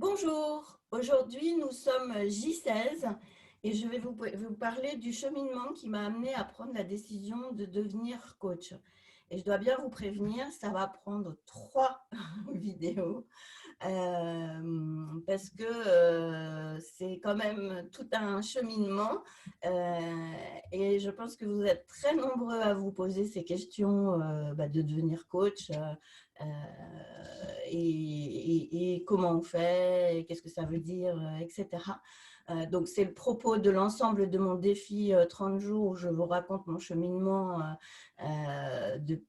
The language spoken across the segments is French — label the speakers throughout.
Speaker 1: Bonjour, aujourd'hui nous sommes J16 et je vais vous parler du cheminement qui m'a amené à prendre la décision de devenir coach. Et je dois bien vous prévenir, ça va prendre 3 vidéos parce que c'est quand même tout un cheminement et je pense que vous êtes très nombreux à vous poser ces questions de devenir coach et comment on fait, qu'est-ce que ça veut dire, etc. Donc, c'est le propos de l'ensemble de mon défi 30 jours où je vous raconte mon cheminement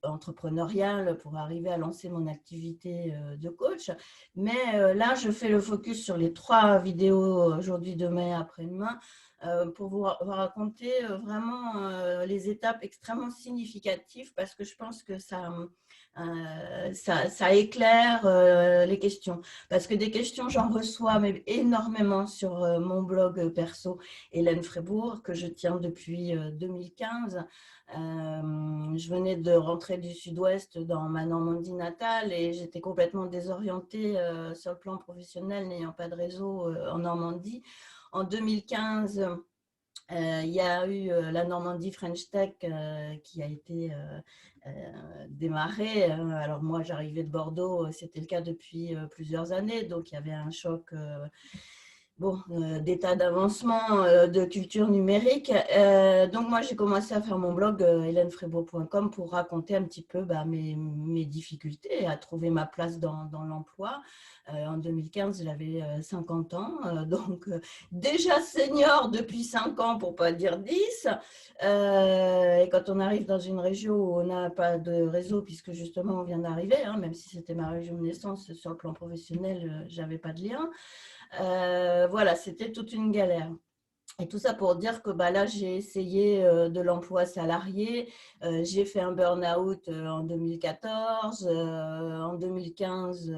Speaker 1: entrepreneurial pour arriver à lancer mon activité de coach. Mais là, je fais le focus sur les 3 vidéos aujourd'hui, demain, après-demain pour vous raconter vraiment les étapes extrêmement significatives parce que je pense que ça éclaire les questions. Parce que des questions, j'en reçois mais énormément sur mon blog perso Hélène Frébourg, que je tiens depuis 2015. Je venais de rentrer du Sud-Ouest dans ma Normandie natale et j'étais complètement désorientée sur le plan professionnel, n'ayant pas de réseau en Normandie. En 2015, il y a eu la Normandie French Tech qui a été démarrée. Alors moi, j'arrivais de Bordeaux, c'était le cas depuis plusieurs années, donc il y avait un choc d'état d'avancement de culture numérique. Donc moi, j'ai commencé à faire mon blog hélènefrébourg.com pour raconter un petit peu mes difficultés à trouver ma place dans l'emploi. En 2015, j'avais 50 ans, donc déjà senior depuis 5 ans, pour ne pas dire 10. Et quand on arrive dans une région où on n'a pas de réseau, puisque justement on vient d'arriver, même si c'était ma région de naissance, sur le plan professionnel, je n'avais pas de lien. Voilà, c'était toute une galère. Et tout ça pour dire que là, j'ai essayé de l'emploi salarié. J'ai fait un burn-out en 2014. En 2015,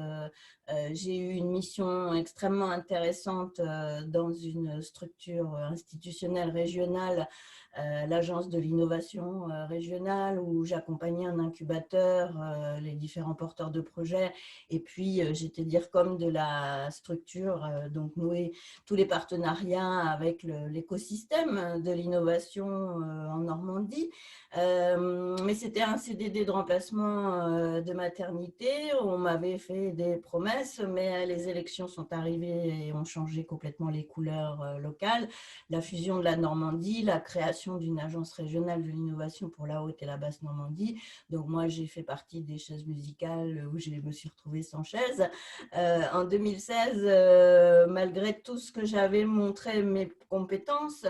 Speaker 1: j'ai eu une mission extrêmement intéressante dans une structure institutionnelle régionale, l'agence de l'innovation régionale, où j'accompagnais un incubateur, les différents porteurs de projets. Et puis, j'étais dire comme de la structure, donc nouer tous les partenariats avec l'écosystème de l'innovation en Normandie. Mais c'était un CDD de remplacement de maternité. On m'avait fait des promesses, mais les élections sont arrivées et ont changé complètement les couleurs locales. La fusion de la Normandie, la création d'une agence régionale de l'innovation pour la Haute et la Basse Normandie. Donc moi, j'ai fait partie des chaises musicales où je me suis retrouvée sans chaise. En 2016, malgré tout ce que j'avais montré, mes compétences,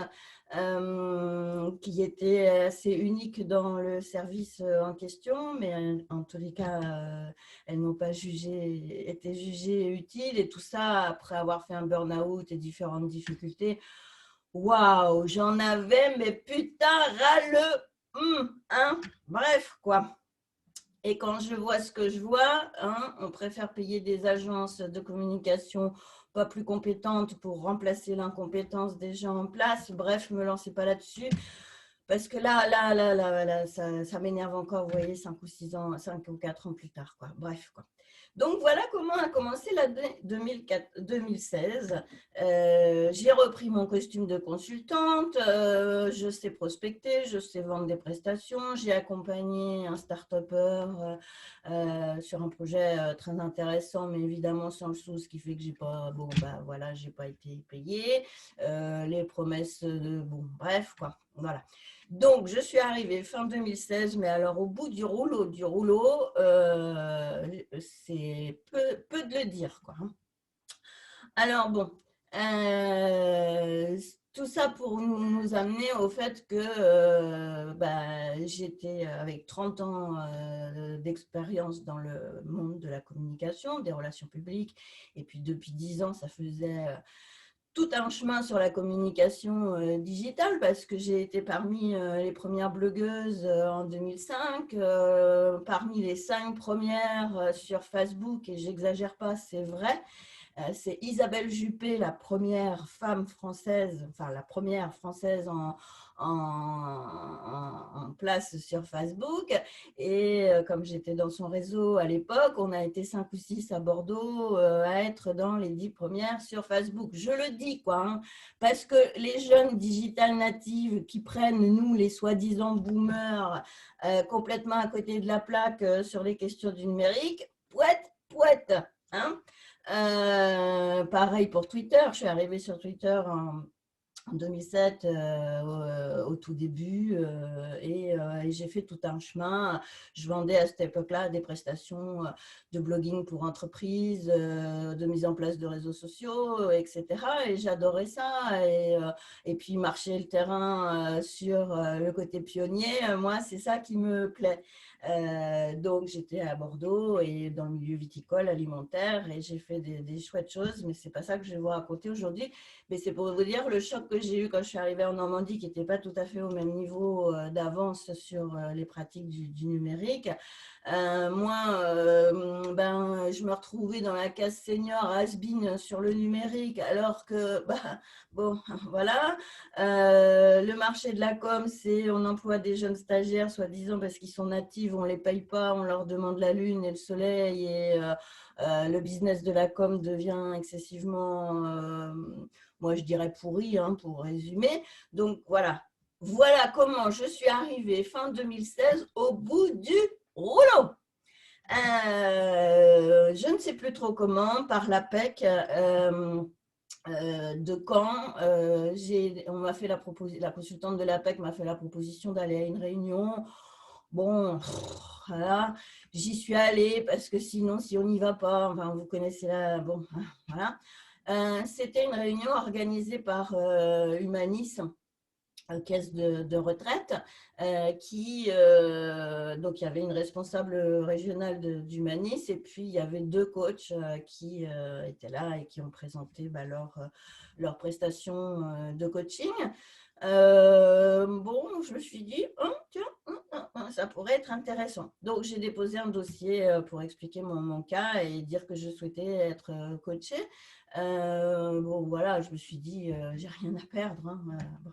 Speaker 1: qui étaient assez uniques dans le service en question, mais en tous les cas, elles n'ont pas été jugées utiles. Et tout ça, après avoir fait un burn-out et différentes difficultés, waouh, j'en avais, mais putain, bref, quoi. Et quand je vois ce que je vois, on préfère payer des agences de communication pas plus compétentes pour remplacer l'incompétence des gens en place. Bref, ne me lancez pas là-dessus. Parce que là ça m'énerve encore, vous voyez, 5 ou 6 ans, 5 ou 4 ans plus tard, quoi. Bref, quoi. Donc voilà comment a commencé l'année 2016. J'ai repris mon costume de consultante, je sais prospecter, je sais vendre des prestations, j'ai accompagné un start-upper sur un projet très intéressant, mais évidemment sans le sou, ce qui fait que j'ai pas, j'ai pas été payée. Les promesses bref, quoi. Voilà. Donc, je suis arrivée fin 2016, mais alors au bout du rouleau, c'est peu de le dire, quoi. Alors bon, tout ça pour nous amener au fait que j'étais avec 30 ans d'expérience dans le monde de la communication, des relations publiques, et puis depuis 10 ans, ça faisait tout un chemin sur la communication digitale parce que j'ai été parmi les premières blogueuses en 2005, parmi les 5 premières sur Facebook, et j'exagère pas, c'est vrai. C'est Isabelle Juppé, la première femme française, enfin la première française en place sur Facebook. Et comme j'étais dans son réseau à l'époque, on a été 5 ou 6 à Bordeaux à être dans les 10 premières sur Facebook. Je le dis, quoi, hein, parce que les jeunes digital natives qui prennent, nous, les soi-disant boomers, complètement à côté de la plaque sur les questions du numérique, pouette, hein. Pareil pour Twitter, je suis arrivée sur Twitter en 2007 au tout début et j'ai fait tout un chemin. Je vendais à cette époque-là des prestations de blogging pour entreprises, de mise en place de réseaux sociaux, etc. Et j'adorais ça. Et puis marcher le terrain sur le côté pionnier, moi, c'est ça qui me plaît. Donc j'étais à Bordeaux et dans le milieu viticole, alimentaire, et j'ai fait des chouettes choses, mais c'est pas ça que je vais vous raconter aujourd'hui. Mais c'est pour vous dire le choc que j'ai eu quand je suis arrivée en Normandie, qui n'était pas tout à fait au même niveau d'avance sur les pratiques du numérique. Je me retrouvais dans la case senior has-been sur le numérique, alors que, bon, voilà. Le marché de la com, c'est on emploie des jeunes stagiaires, soi-disant parce qu'ils sont natifs, on ne les paye pas, on leur demande la lune et le soleil, et le business de la com devient excessivement, moi je dirais pourri, hein, pour résumer. Donc voilà comment je suis arrivée fin 2016 au bout du rouleau. Je ne sais plus trop comment, par l'APEC de Caen, on m'a fait la consultante de l'APEC m'a fait la proposition d'aller à une réunion. Bon, voilà, j'y suis allée parce que sinon, si on n'y va pas, enfin, vous connaissez la, bon, voilà. C'était une réunion organisée par Humanis, caisse de retraite, donc il y avait une responsable régionale d'Humanis, et puis il y avait 2 coachs qui étaient là et qui ont présenté leurs prestations de coaching. Bon, je me suis dit, tiens, ça pourrait être intéressant. Donc, j'ai déposé un dossier pour expliquer mon cas et dire que je souhaitais être coachée. Bon, voilà, je me suis dit, j'ai rien à perdre, hein, bon.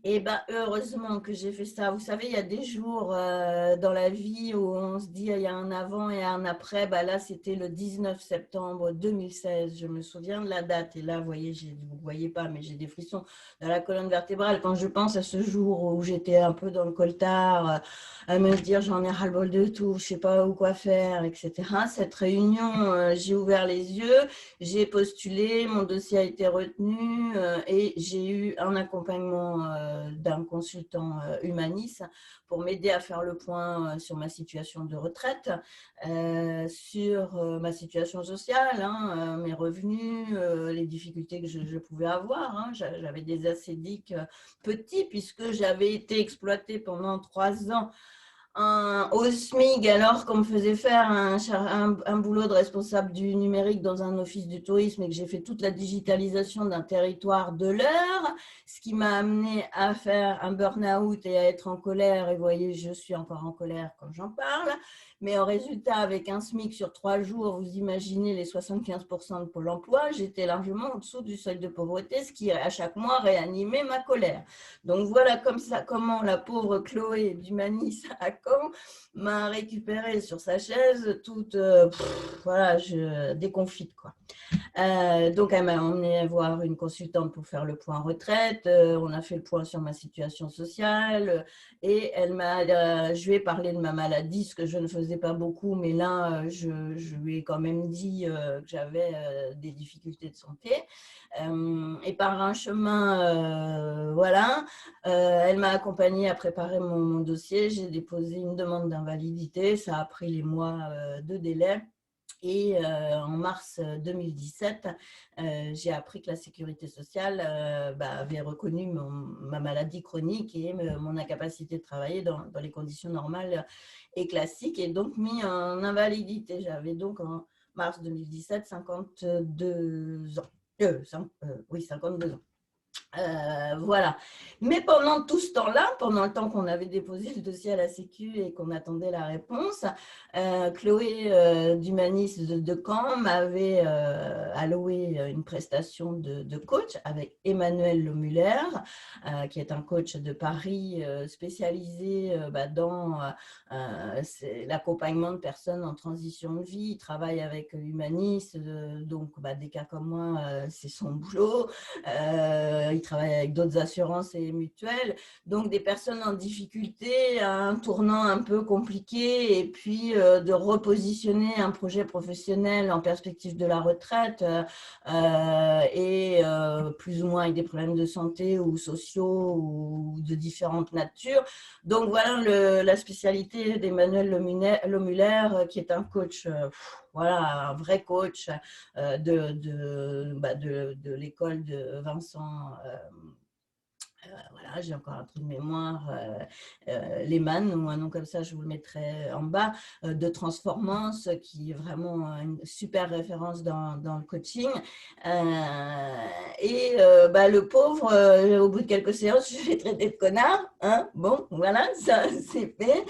Speaker 1: Et heureusement que j'ai fait ça. Vous savez, il y a des jours dans la vie où on se dit il y a un avant et un après. Là, c'était le 19 septembre 2016. Je me souviens de la date. Et là, vous voyez, vous ne voyez pas, mais j'ai des frissons dans la colonne vertébrale quand je pense à ce jour où j'étais un peu dans le coltard, à me dire j'en ai ras-le-bol de tout, je ne sais pas où quoi faire, etc. Cette réunion, j'ai ouvert les yeux, j'ai postulé, mon dossier a été retenu et j'ai eu un accompagnement d'un consultant Humanis pour m'aider à faire le point sur ma situation de retraite, sur ma situation sociale, hein, mes revenus, les difficultés que je pouvais avoir, hein. J'avais des assédiques petits puisque j'avais été exploitée pendant 3 ans au SMIC, alors qu'on me faisait faire un boulot de responsable du numérique dans un office du tourisme et que j'ai fait toute la digitalisation d'un territoire de l'heure, ce qui m'a amené à faire un burn-out et à être en colère. Et vous voyez, je suis encore en colère quand j'en parle. Mais au résultat, avec un SMIC sur 3 jours, vous imaginez les 75% de Pôle emploi, j'étais largement en dessous du seuil de pauvreté, ce qui, à chaque mois, réanimait ma colère. Donc voilà comme ça, comment la pauvre Chloé d'Humanis à Caen m'a récupérée sur sa chaise, toute voilà, déconfite, quoi. Donc, elle m'a emmenée voir une consultante pour faire le point retraite. On a fait le point sur ma situation sociale et je lui ai parlé de ma maladie, ce que je ne faisais pas beaucoup, mais là, je lui ai quand même dit que j'avais des difficultés de santé. Et par un chemin, voilà, elle m'a accompagnée à préparer mon dossier. J'ai déposé une demande d'invalidité. Ça a pris les mois de délai. Et en mars 2017, j'ai appris que la sécurité sociale avait reconnu ma maladie chronique et mon incapacité de travailler dans les conditions normales et classiques, et donc mis en invalidité. J'avais donc en mars 2017 52 ans. Oui, 52 ans. Voilà. Mais pendant tout ce temps-là, pendant le temps qu'on avait déposé le dossier à la Sécu et qu'on attendait la réponse, Chloé d'Humanis de Caen m'avait alloué une prestation de coach avec Emmanuel Lemuller, qui est un coach de Paris spécialisé dans l'accompagnement de personnes en transition de vie. Il travaille avec Humanis, donc des cas comme moi, c'est son boulot. Il travaille avec d'autres assurances et mutuelles, donc des personnes en difficulté, à un tournant un peu compliqué, et puis de repositionner un projet professionnel en perspective de la retraite et plus ou moins avec des problèmes de santé ou sociaux ou de différentes natures. Donc voilà la spécialité d'Emmanuel Lomuller, qui est un coach, voilà, un vrai coach de l'école de Vincent. Voilà, j'ai encore un trou de mémoire, Lehman, ou un nom comme ça, je vous le mettrai en bas, de Transformance, qui est vraiment une super référence dans le coaching. Le pauvre, au bout de quelques séances, je l'ai traité de connard. Hein, bon, voilà, ça c'est fait.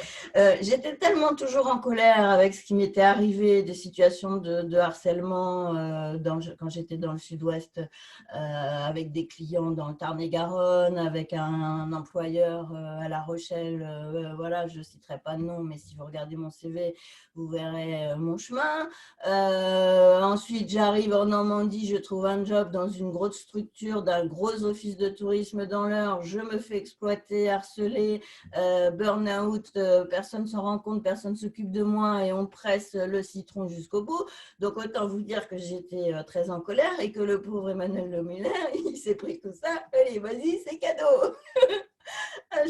Speaker 1: J'étais tellement toujours en colère avec ce qui m'était arrivé, des situations de harcèlement quand j'étais dans le sud-ouest, avec des clients dans le Tarn-et-Garonne, avec un employeur à La Rochelle. Voilà, je ne citerai pas de nom, mais si vous regardez mon CV, vous verrez mon chemin. Ensuite, j'arrive en Normandie, je trouve un job dans une grosse structure d'un gros office de tourisme dans l'Eure. Je me fais exploiter, harceler, burn-out, personne ne s'en rend compte, personne ne s'occupe de moi et on presse le citron jusqu'au bout. Donc, autant vous dire que j'étais très en colère et que le pauvre Emmanuel Lemuller, il s'est pris tout ça. Allez, vas-y, c'est cadeau.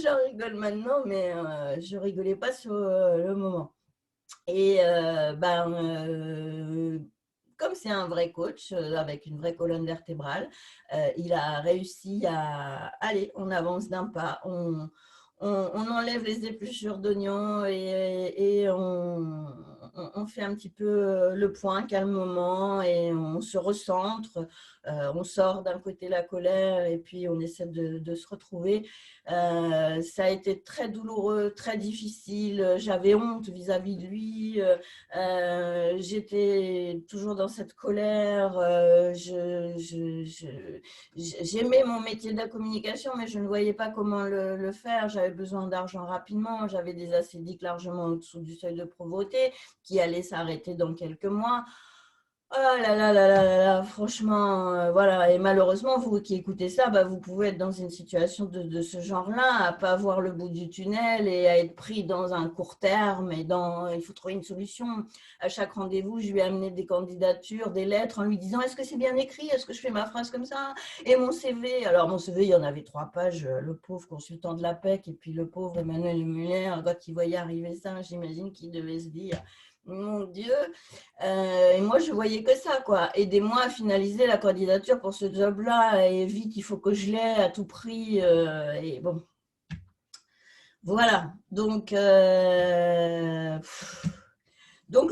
Speaker 1: J'en rigole maintenant, mais je ne rigolais pas sur le moment. Et comme c'est un vrai coach avec une vraie colonne vertébrale, il a réussi à aller, on avance d'un pas, on enlève les épluchures d'oignons et on fait un petit peu le point calmement et on se recentre, on sort d'un côté la colère et puis on essaie de se retrouver. Ça a été très douloureux, très difficile, j'avais honte vis-à-vis de lui, j'étais toujours dans cette colère, j'aimais mon métier de la communication, mais je ne voyais pas comment le faire. J'avais besoin d'argent rapidement. J'avais des acédiques largement en dessous du seuil de pauvreté qui allaient s'arrêter dans quelques mois. Oh là là là là là, franchement, voilà. Et malheureusement, vous qui écoutez ça, vous pouvez être dans une situation de ce genre-là, à pas voir le bout du tunnel et à être pris dans un court terme. Il faut trouver une solution. À chaque rendez-vous, je lui ai amené des candidatures, des lettres en lui disant: est-ce que c'est bien écrit? Est-ce que je fais ma phrase comme ça? Et mon CV. Alors, mon CV, il y en avait 3 pages. Le pauvre consultant de l'APEC et puis le pauvre Emmanuel Muller, quand il voyait arriver ça, j'imagine qu'il devait se dire: mon Dieu. Et moi, je voyais que ça, quoi. Aidez-moi à finaliser la candidature pour ce job-là et vite, il faut que je l'ai à tout prix. Et bon, voilà. Donc,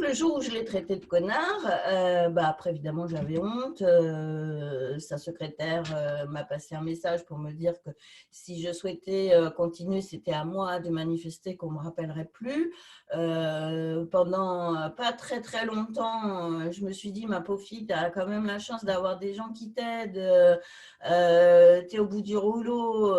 Speaker 1: le jour où je l'ai traité de connard, après, évidemment, j'avais honte. Sa secrétaire m'a passé un message pour me dire que si je souhaitais continuer, c'était à moi de manifester qu'on ne me rappellerait plus. Pendant pas très, très longtemps, je me suis dit: ma pauvre fille, tu as quand même la chance d'avoir des gens qui t'aident. Tu es au bout du rouleau.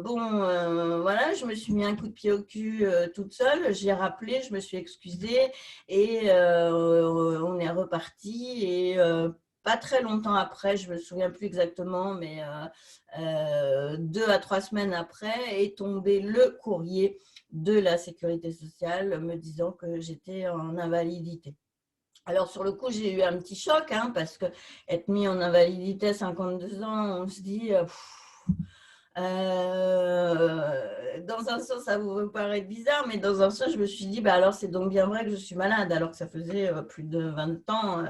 Speaker 1: Voilà, je me suis mis un coup de pied au cul toute seule. J'ai rappelé, je me suis excusée. Et on est reparti et pas très longtemps après, je ne me souviens plus exactement, mais 2 à 3 semaines après, est tombé le courrier de la sécurité sociale me disant que j'étais en invalidité. Alors sur le coup, j'ai eu un petit choc, parce que être mis en invalidité à 52 ans, on se dit... dans un sens, ça vous paraît bizarre, mais dans un sens, je me suis dit: alors c'est donc bien vrai que je suis malade, alors que ça faisait plus de 20 ans.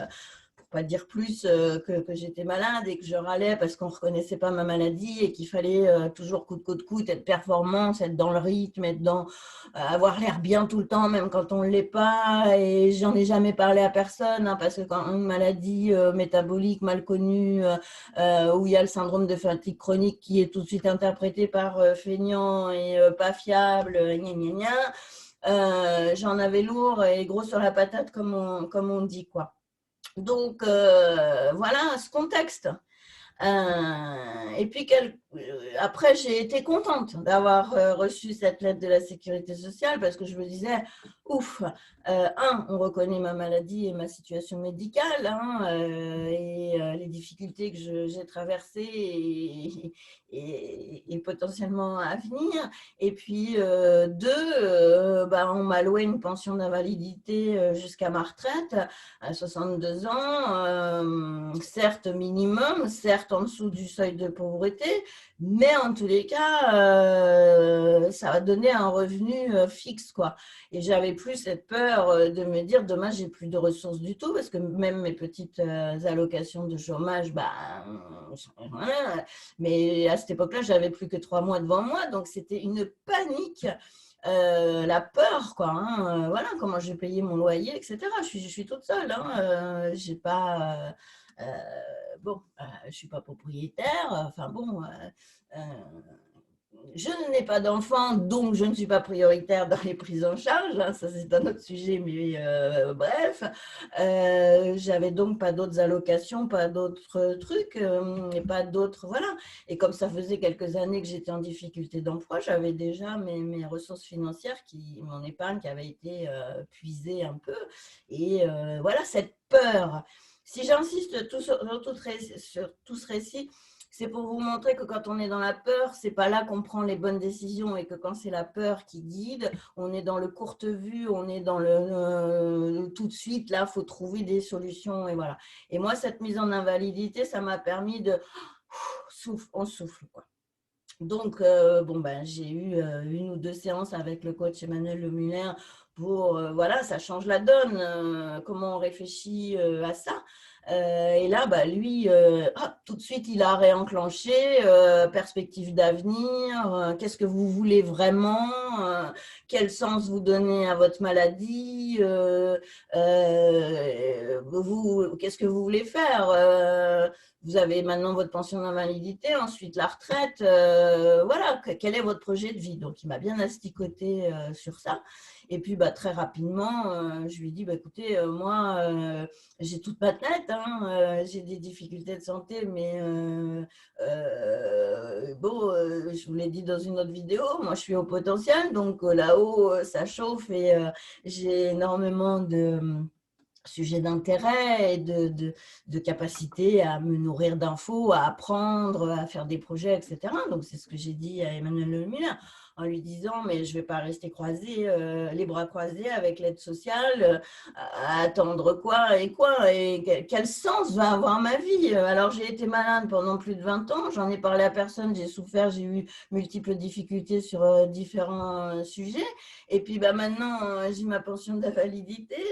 Speaker 1: pas dire plus que j'étais malade et que je râlais parce qu'on ne reconnaissait pas ma maladie et qu'il fallait toujours coûte que coûte être performance, être dans le rythme, être dans avoir l'air bien tout le temps, même quand on ne l'est pas. Et j'en ai jamais parlé à personne hein, parce que quand une maladie métabolique mal connue où il y a le syndrome de fatigue chronique qui est tout de suite interprété par feignant et pas fiable, gna gna gna. J'en avais lourd et gros sur la patate comme on dit quoi. Donc voilà ce contexte. Et puis après, j'ai été contente d'avoir reçu cette lettre de la sécurité sociale parce que je me disais, ouf, on reconnaît ma maladie et ma situation médicale hein, et les difficultés que j'ai traversées et potentiellement à venir. Et puis, on m'a alloué une pension d'invalidité jusqu'à ma retraite à 62 ans, certes minimum, certes en dessous du seuil de pauvreté, mais en tous les cas, ça a donné un revenu fixe, quoi. Et j'avais plus cette peur de me dire, demain, j'ai plus de ressources du tout, parce que même mes petites allocations de chômage, voilà. Mais à cette époque-là, j'avais plus que 3 mois devant moi, donc c'était une panique. La peur, quoi. Hein, voilà, comment je vais payer mon loyer, etc. Je suis toute seule. Hein, j'ai pas, je suis pas propriétaire. Enfin bon, je n'ai pas d'enfant, donc je ne suis pas prioritaire dans les prises en charge. Hein, ça, c'est un autre sujet, mais bref. J'avais donc pas d'autres allocations, pas d'autres trucs, et pas d'autres. Voilà. Et comme ça faisait quelques années que j'étais en difficulté d'emploi, j'avais déjà mes ressources financières, mon épargne qui avait été puisée un peu. Et voilà, cette peur. Si j'insiste sur tout ce récit, c'est pour vous montrer que quand on est dans la peur, c'est pas là qu'on prend les bonnes décisions et que quand c'est la peur qui guide, on est dans le courte vue, on est dans le tout de suite, là, il faut trouver des solutions et voilà. Et moi, cette mise en invalidité, ça m'a permis de on souffle, quoi. Donc, j'ai eu une ou deux séances avec le coach Emmanuel Lemuller pour, voilà, ça change la donne, comment on réfléchit à ça. Et là, lui, tout de suite, il a réenclenché, perspective d'avenir, qu'est-ce que vous voulez vraiment, quel sens vous donnez à votre maladie, qu'est-ce que vous voulez faire vous avez maintenant votre pension d'invalidité, ensuite la retraite. Voilà, quel est votre projet de vie? Donc, il m'a bien asticoté sur ça. Et puis, très rapidement, je lui ai dit, écoutez, moi, j'ai toute ma tête, hein, j'ai des difficultés de santé, mais je vous l'ai dit dans une autre vidéo, moi, je suis au potentiel, donc là-haut, ça chauffe et j'ai énormément de sujet d'intérêt et de capacité à me nourrir d'infos, à apprendre, à faire des projets, etc. Donc, c'est ce que j'ai dit à Emmanuel Lemire en lui disant, mais je ne vais pas rester croisée, les bras croisés avec l'aide sociale, à attendre quoi et quel sens va avoir ma vie. Alors, j'ai été malade pendant plus de 20 ans, j'en ai parlé à personne, j'ai souffert, j'ai eu multiples difficultés sur différents sujets. Et puis maintenant, j'ai ma pension d'invalidité,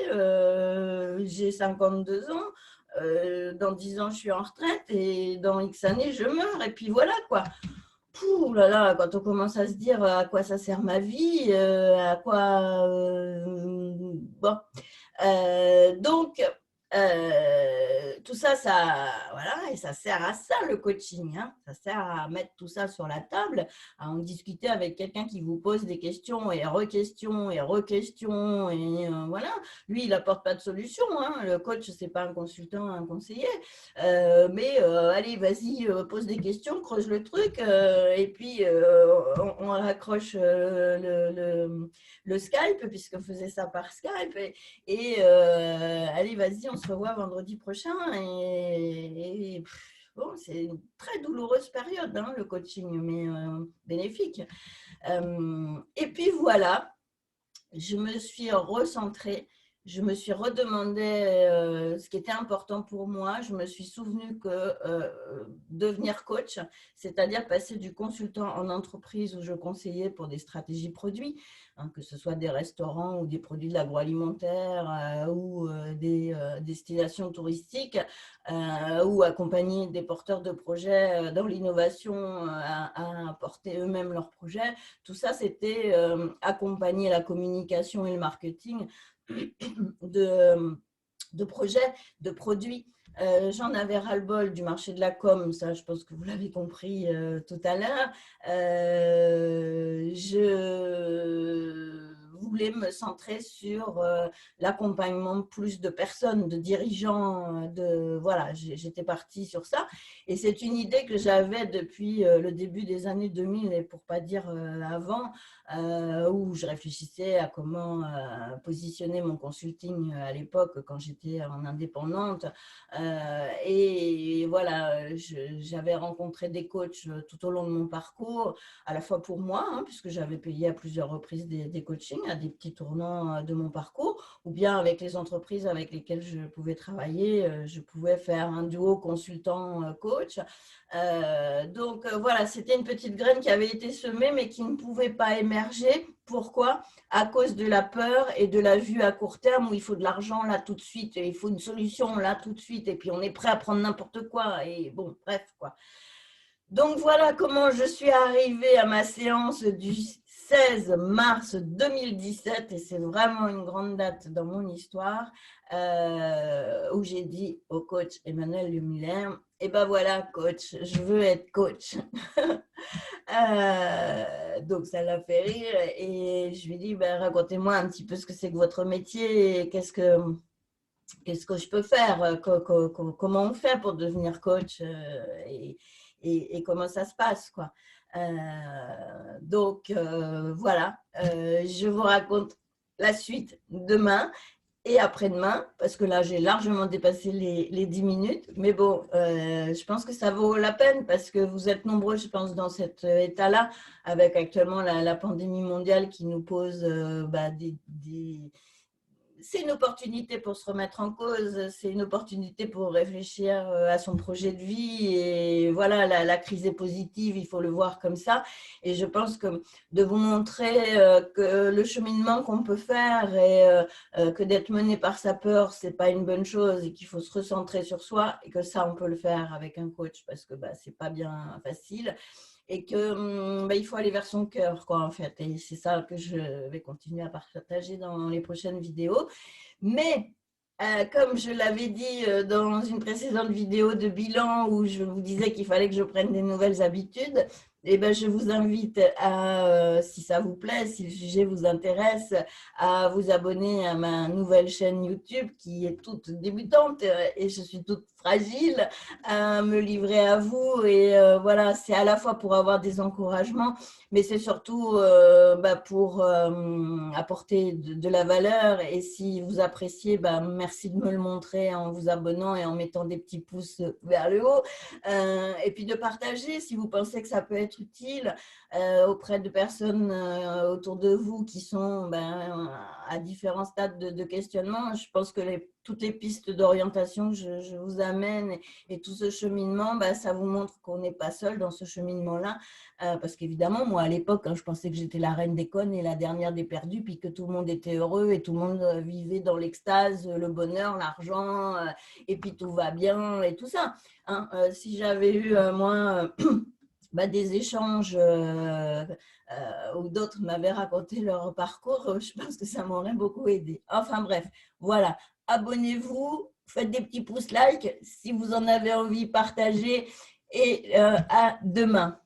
Speaker 1: j'ai 52 ans, dans 10 ans, je suis en retraite et dans X années, je meurs. Et puis voilà quoi. Pouh là là, quand on commence à se dire à quoi ça sert ma vie, à quoi. Bon. Donc, tout ça, voilà, et ça sert à ça le coaching. Hein. Ça sert à mettre tout ça sur la table, à en discuter avec quelqu'un qui vous pose des questions et re-questions et re-questions. Et voilà, lui, il n'apporte pas de solution. Hein. Le coach, ce n'est pas un consultant, un conseiller. Mais allez, vas-y, pose des questions, creuse le truc, et puis on raccroche le Skype, puisqu'on faisait ça par Skype, et allez, vas-y, on se revoit vendredi prochain. Et bon, c'est une très douloureuse période, hein, le coaching, mais bénéfique. Et puis voilà, je me suis recentrée. je me suis redemandé ce qui était important pour moi. Je me suis souvenu que devenir coach, c'est-à-dire passer du consultant en entreprise où je conseillais pour des stratégies produits, hein, que ce soit des restaurants ou des produits de l'agroalimentaire ou des destinations touristiques, ou accompagner des porteurs de projets dans l'innovation à porter eux-mêmes leurs projets. Tout ça, c'était accompagner la communication et le marketing de projets, de produits. J'en avais ras-le-bol du marché de la com, ça je pense que vous l'avez compris tout à l'heure. Je voulais me centrer sur l'accompagnement plus de personnes, de dirigeants, voilà, j'étais partie sur ça. Et c'est une idée que j'avais depuis le début des années 2000, et pour pas dire avant, où je réfléchissais à comment positionner mon consulting à l'époque quand j'étais en indépendante. Et voilà, j'avais rencontré des coachs tout au long de mon parcours, à la fois pour moi, hein, puisque j'avais payé à plusieurs reprises des coachings à des petits tournants de mon parcours, ou bien avec les entreprises avec lesquelles je pouvais travailler, je pouvais faire un duo consultant-coach. Donc voilà, c'était une petite graine qui avait été semée mais qui ne pouvait pas émerger. Pourquoi? À cause de la peur et de la vue à court terme où il faut de l'argent là tout de suite, et il faut une solution là tout de suite, et puis on est prêt à prendre n'importe quoi, et bon, bref quoi. Donc voilà comment je suis arrivée à ma séance du 16 mars 2017, et c'est vraiment une grande date dans mon histoire, où j'ai dit au coach Emmanuel Lemüller, et ben voilà coach, je veux être coach. Donc ça l'a fait rire, et je lui ai dit, ben, racontez-moi un petit peu ce que c'est que votre métier, et qu'est-ce que je peux faire, comment on fait pour devenir coach, et comment ça se passe, quoi. Donc voilà, je vous raconte la suite demain et après-demain, parce que là j'ai largement dépassé les 10 minutes, mais bon, je pense que ça vaut la peine, parce que vous êtes nombreux, je pense, dans cet état-là, avec actuellement la pandémie mondiale qui nous pose c'est une opportunité pour se remettre en cause, c'est une opportunité pour réfléchir à son projet de vie, et voilà, la crise est positive, il faut le voir comme ça. Et je pense que de vous montrer que le cheminement qu'on peut faire, et que d'être mené par sa peur, c'est pas une bonne chose, et qu'il faut se recentrer sur soi, et que ça, on peut le faire avec un coach, parce que c'est pas bien facile. Et que il faut aller vers son cœur, quoi, en fait. Et c'est ça que je vais continuer à partager dans les prochaines vidéos. Mais comme je l'avais dit dans une précédente vidéo de bilan où je vous disais qu'il fallait que je prenne des nouvelles habitudes, et ben, je vous invite à, si ça vous plaît, si le sujet vous intéresse, à vous abonner à ma nouvelle chaîne YouTube qui est toute débutante, et je suis toute fragile, à me livrer à vous. Et voilà, c'est à la fois pour avoir des encouragements, mais c'est surtout pour apporter de la valeur. Et si vous appréciez, merci de me le montrer en vous abonnant et en mettant des petits pouces vers le haut. Et puis de partager si vous pensez que ça peut être utile auprès de personnes autour de vous qui sont à différents stades de questionnement. Je pense que toutes les pistes d'orientation que je vous amène, et tout ce cheminement, ça vous montre qu'on n'est pas seul dans ce cheminement-là. Parce qu'évidemment, moi, à l'époque, je pensais que j'étais la reine des connes et la dernière des perdus, puis que tout le monde était heureux et tout le monde vivait dans l'extase, le bonheur, l'argent, et puis tout va bien et tout ça. Si j'avais eu, moi, des échanges où d'autres m'avaient raconté leur parcours, je pense que ça m'aurait beaucoup aidé. Enfin bref, voilà. Abonnez-vous, faites des petits pouces like si vous en avez envie, partagez, et à demain.